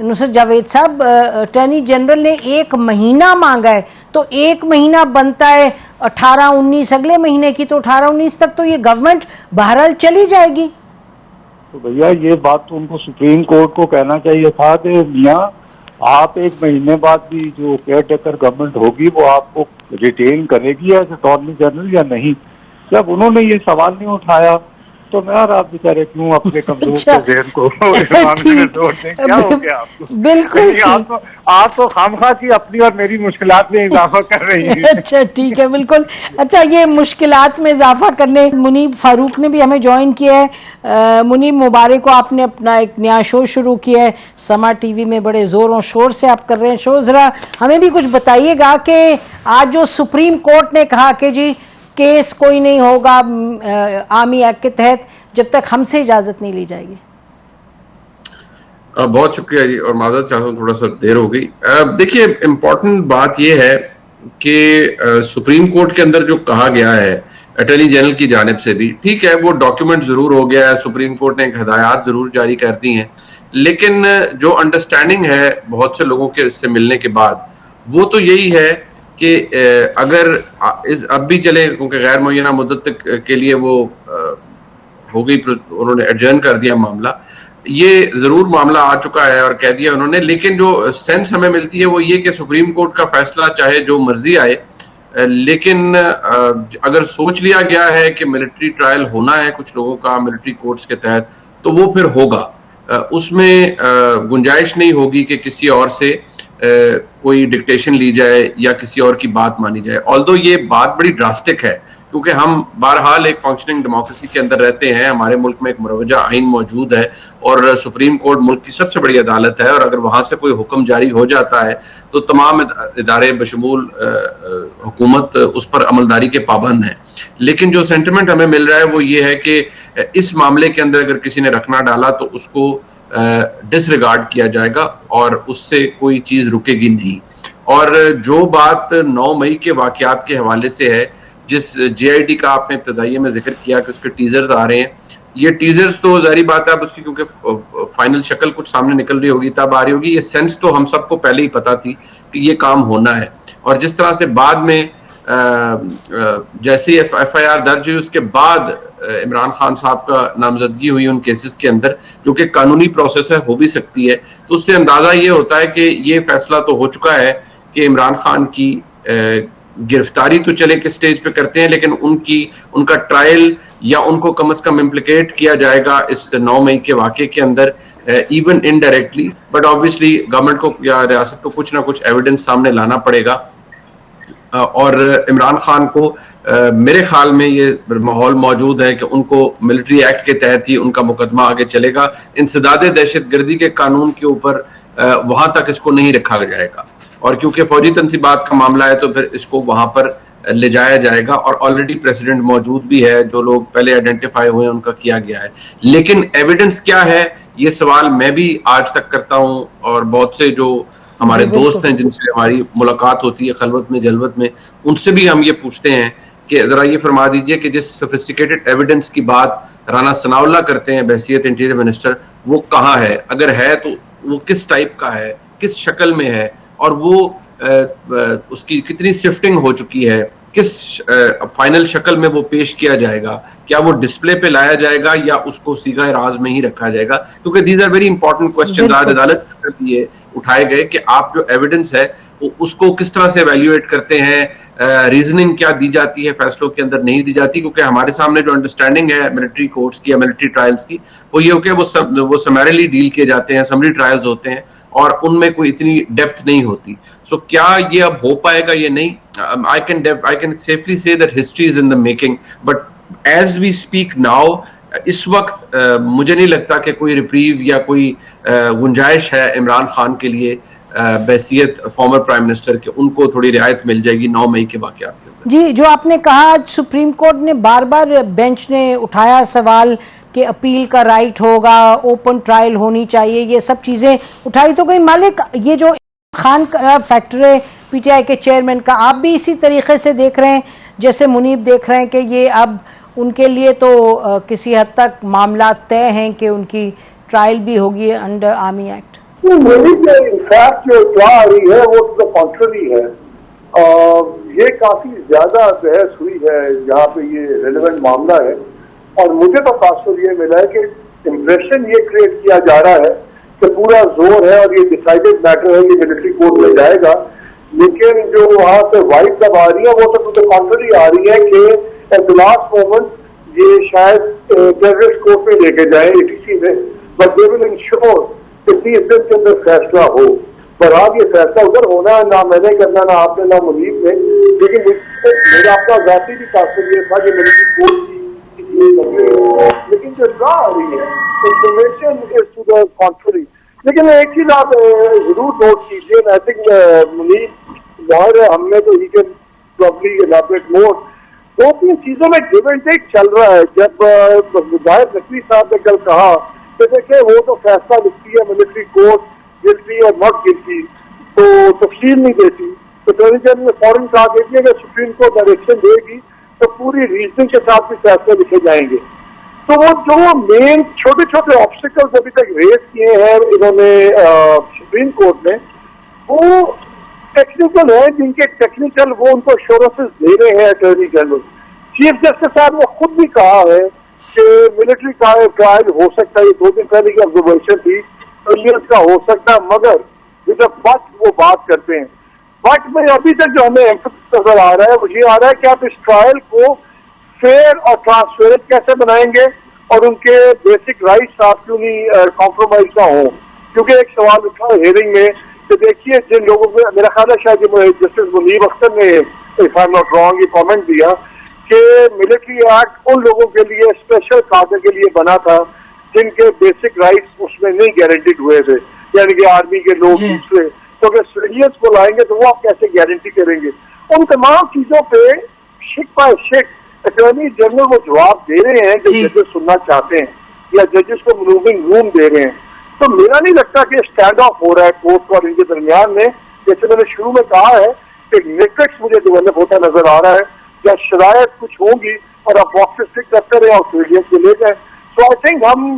नुसरत जावेद साहब, attorney general ने 1 महीना मांगा है, तो 1 महीना बनता है 18-19 अगले महीने की, तो 18-19 तक तो ये गवर्नमेंट बहरहाल चली जाएगी। तो भैया ये बात तो उनको सुप्रीम कोर्ट को कहना चाहिए था कि मियाँ आप 1 महीने बाद भी जो केयर टेकर गवर्नमेंट होगी वो आपको रिटेन करेगी एज अटॉर्नी जनरल या नहीं। जब उन्होंने ये सवाल नहीं उठाया तो मैं और आप बेचारे क्यों अपने कमजोर जहन को मांगने में जोड़ दें। क्या हो गया आपको? बिल्कुल आप तो खामखा की अपनी और मेरी मुश्किलात में इजाफा कर रही हैं। अच्छा ठीक है, बिल्कुल। अच्छा, ये मुश्किलात में इजाफा करने मुनीब फारूक ने भी हमें ज्वाइन किया है। मुनीब मुबारक को, आपने अपना एक नया शो शुरू किया है समा टीवी में, बड़े जोरों शोर से आप कर रहे हैं शो। जरा हमें भी कुछ बताइएगा कि आज जो सुप्रीम कोर्ट ने कहा कि जी केस कोई नहीं होगा आर्मी एक्ट के तहत जब तक हमसे इजाजत नहीं ली जाएगी। बहुत शुक्रिया जी, और माजरत चाहता हूँ थोड़ा सा देर हो गई। देखिए, इम्पोर्टेंट बात यह है कि सुप्रीम कोर्ट के अंदर जो कहा गया है अटॉर्नी जनरल की जानिब से भी, ठीक है, वो डॉक्यूमेंट जरूर हो गया है, सुप्रीम कोर्ट ने एक हिदायत जरूर जारी कर दी है, लेकिन जो अंडरस्टैंडिंग है बहुत से लोगों के इससे मिलने के बाद, वो तो यही है कि अगर अब भी चले, क्योंकि गैर मुय्यना मुद्दत के लिए वो हो गई, उन्होंने एडजर्न कर दिया मामला, ये जरूर मामला आ चुका है और कह दिया उन्होंने, लेकिन जो सेंस हमें मिलती है वो ये कि सुप्रीम कोर्ट का फैसला चाहे जो मर्जी आए, लेकिन अगर सोच लिया गया है कि मिलिट्री ट्रायल होना है कुछ लोगों का मिलिट्री कोर्ट्स के तहत, तो वो फिर होगा। उसमें गुंजाइश नहीं होगी कि किसी और से कोई डिक्टेशन ली जाए या किसी और की बात मानी जाए। ऑल्दो ये बात बड़ी ड्रास्टिक है, क्योंकि हम बहरहाल एक फंक्शनिंग डेमोक्रेसी के अंदर रहते हैं, हमारे मुल्क में एक मुरवजा आइन मौजूद है और सुप्रीम कोर्ट मुल्क की सबसे बड़ी अदालत है, और अगर वहां से कोई हुक्म जारी हो जाता है तो तमाम इदारे बशमूल हुकूमत उस पर अमलदारी के पाबंद हैं। लेकिन जो सेंटिमेंट हमें मिल रहा है वो ये है कि इस मामले के अंदर अगर किसी ने रखना डाला तो उसको डिसरिगार्ड किया जाएगा और उससे कोई चीज रुकेगी नहीं। और जो बात 9 मई के वाकयात के हवाले से है, जिस JID का आपने इब्तदाई में जिक्र किया कि उसके टीजर्स आ रहे हैं, ये टीजर्स तो जारी बात है अब उसकी, क्योंकि फाइनल शक्ल कुछ सामने निकल रही होगी तब आ रही होगी। ये सेंस तो हम सबको पहले ही पता थी कि ये काम होना है, और जिस तरह से बाद में जैसे FIR दर्ज हुई उसके बाद इमरान खान साहब का नामजदगी हुई उन केसेस के अंदर, जो कि कानूनी प्रोसेस है, हो भी सकती है, तो उससे अंदाजा ये होता है कि ये फैसला तो हो चुका है कि इमरान खान की गिरफ्तारी तो चले किस स्टेज पे करते हैं, लेकिन उनका ट्रायल या उनको कम से कम इम्प्लीकेट किया जाएगा इस 9 मई के वाक़े के अंदर, even indirectly, but obviously government को या रियासत को कुछ ना कुछ एविडेंस सामने लाना पड़ेगा। और इमरान खान को मेरे ख्याल में ये माहौल मौजूद है कि उनको मिलिट्री एक्ट के तहत ही उनका मुकदमा आगे चलेगा। इंसदादे दहशतगर्दी के कानून के ऊपर वहां तक इसको नहीं रखा जाएगा, और क्योंकि फौजी तनसीबात का मामला है तो फिर इसको वहां पर ले जाया जाएगा, और ऑलरेडी प्रेसिडेंट मौजूद भी है, जो लोग पहले आइडेंटिफाई हुए उनका किया गया है। लेकिन एविडेंस क्या है, ये सवाल मैं भी आज तक करता हूं, और बहुत से जो हमारे दोस्त हैं जिनसे हमारी मुलाकात होती है खलवत में जलवत में, उनसे भी हम ये पूछते हैं कि जरा ये फरमा दीजिए कि जिस सोफिस्टिकेटेड एविडेंस की बात राना सनाउल्लाह करते हैं बहसियत इंटीरियर मिनिस्टर, वो कहाँ है, अगर है तो वो किस टाइप का है, किस शक्ल में है, और वो उसकी कितनी शिफ्टिंग हो चुकी है, किस फाइनल शक्ल में वो पेश किया जाएगा, क्या वो डिस्प्ले पे लाया जाएगा या उसको सीगा राज में ही रखा जाएगा, क्योंकि these are very important question. आज अदालत ये उठाए गए कि आप जो एविडेंस है उसको किस तरह से एवेल्युएट करते हैं, रीजनिंग क्या दी जाती है, फैसलों के अंदर नहीं दी जाती, क्योंकि हमारे सामने जो अंडरस्टैंडिंग है मिलिट्री कोर्ट्स की या मिलिट्री ट्रायल्स की, वो ये हो कि वो समरीली डील किए जाते हैं, समरी ट्रायल्स होते हैं, और उनमें कोई इतनी डेप्थ नहीं होती। सो क्या ये अब हो पाएगा ये नहीं? I can safely say that history is in the making, but as we speak now, इस वक्त मुझे नहीं लगता कि कोई रिप्रीव या कोई गुंजाइश है इमरान खान के लिए बहसियत फॉर्मर प्राइम मिनिस्टर के, उनको थोड़ी रियायत मिल जाएगी 9 मई के वाकयात के अंदर। जी, जो आपने कहा, आज सुप्रीम कोर्ट ने बार बार बेंच ने उठाया सवाल कि अपील का राइट होगा, ओपन ट्रायल होनी चाहिए, ये सब चीज़ें उठाई तो गई। मालिक, ये जो खान का फैक्टर है PTI के चेयरमैन का, आप भी इसी तरीके से देख रहे हैं जैसे मुनीब देख रहे हैं कि ये अब उनके लिए तो किसी हद तक मामला तय हैं कि उनकी ट्रायल भी होगी अंडर आर्मी एक्ट? मेरी इनफैक्ट जो इत्तला आ रही है वो तो कॉन्ट्ररी है। ये काफी ज्यादा बहस हुई है यहाँ पे, ये रेलेवेंट मामला है। और मुझे तो खासकर ये मिला है कि इम्प्रेशन ये क्रिएट किया जा रहा है कि पूरा जोर है और ये डिसाइडेड मैटर है, ये मिलिट्री कोर्ट में जाएगा। लेकिन जो वहां पे वाइट तब आ रही है वो तो कॉन्ट्ररी आ रही है कि एट द लास्ट मोमेंट ये शायद टेररिस्ट कोर्ट में लेके जाए ATC में, बट दे विल इंश्योर कि 30 दिन के अंदर फैसला हो। पर अब ये फैसला उधर होना ना मैंने करना, ना आपने, ना मुनीब ने। लेकिन मेरा अपना जाती भी तासर ये था कि मिलिट्री कोर्ट की, लेकिन जो इत्तला आ रही है information is to the contrary. लेकिन एक चीज आप जरूर नोट कीजिए, आई थिंक मुनीब जाहिर है हमने तो ही कैन प्रॉब्ली इलैबोरेट मोर, 2-3 चीजों में गिव एंड टेक चल रहा है। जब जाहिर नकवी साहब ने कल कहा कि देखिए वो तो फैसला लिखती है मिलिट्री कोर्ट, गिल्टी और नॉट गिल्टी, तो तफसील नहीं देती। तो अटॉर्नी जनरल ने फौरन कहा देती है कि सुप्रीम कोर्ट डायरेक्शन देगी तो पूरी रीजनिंग के साथ भी फैसले लिखे जाएंगे। तो वो जो मेन छोटे छोटे ऑब्स्टिकल्स अभी तक रेज किए हैं इन्होंने सुप्रीम कोर्ट ने, वो टेक्निकल है, जिनके टेक्निकल वो उनको एश्योरेंसेस दे रहे हैं अटॉर्नी जनरल। चीफ जस्टिस साहब ने खुद भी कहा है कि मिलिट्री ट्रायल हो सकता है, 2 दिन पहले की ऑब्जर्वेशन थी, इंडियंस का हो सकता है, मगर विद बट वो बात करते हैं। बट में अभी तक जो हमें एम्फेसिस नजर आ रहा है वो ये आ रहा है कि आप इस ट्रायल को फेयर और ट्रांसपेरेंट कैसे बनाएंगे और उनके बेसिक राइट्स आप क्यों नहीं कॉम्प्रोमाइज ना हो। क्योंकि एक सवाल उठा हियरिंग में कि देखिए जिन लोगों को, मेरा ख्याल है शायद जस्टिस मुनीब अख्तर ने if I am not wrong ये कॉमेंट दिया कि मिलिट्री एक्ट उन लोगों के लिए, स्पेशल कार्य के लिए बना था जिनके बेसिक राइट्स उसमें नहीं गारंटीड हुए थे, यानी कि आर्मी के लोग दूसरे। तो अगर सिविलियंस को लाएंगे तो वो आप कैसे गारंटी करेंगे? उन तमाम चीजों पे शिक बाय शिक अटॉर्नी जनरल वो जवाब दे रहे हैं जो जजेस सुनना चाहते हैं या जजेस को मूविंग रूम दे रहे हैं। तो मेरा नहीं लगता कि स्टैंड ऑफ हो रहा है कोर्ट और इनके दरमियान में। जैसे मैंने शुरू में कहा है कि नेटवर्क मुझे डेवलप होता नजर आ रहा है, या शरायत कुछ होंगी और आप बॉक्सेस टिक करते रहे और सिविलियंस को ले जाए। तो आई थिंक हम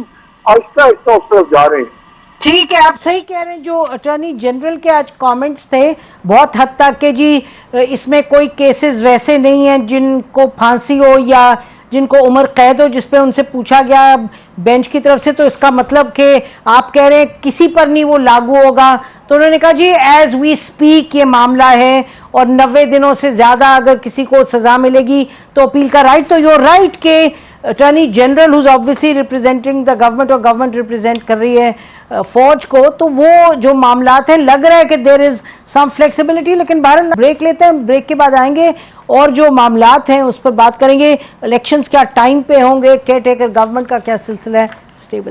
आहिस्ता आहिस्ता उस तरफ जा रहे हैं। ठीक है, आप सही कह रहे हैं। जो अटॉर्नी जनरल के आज कमेंट्स थे बहुत हद तक के जी इसमें कोई केसेस वैसे नहीं हैं जिनको फांसी हो या जिनको उम्र कैद हो, जिस पे उनसे पूछा गया बेंच की तरफ से, तो इसका मतलब कि आप कह रहे हैं किसी पर नहीं वो लागू होगा। तो उन्होंने कहा जी एज वी स्पीक ये मामला है और 90 दिनों से ज्यादा अगर किसी को सजा मिलेगी तो अपील का राइट, तो योर राइट के attorney general who's obviously representing the government और गवर्नमेंट रिप्रेजेंट कर रही है फौज को, तो वो जो मामलात हैं लग रहा है कि देयर इज सम फ्लेक्सिबिलिटी। लेकिन बहरहाल ब्रेक लेते हैं, ब्रेक के बाद आएंगे और जो मामलात हैं उस पर बात करेंगे। इलेक्शंस क्या टाइम पे होंगे, केयर टेकर गवर्नमेंट का क्या सिलसिला है। स्टेबल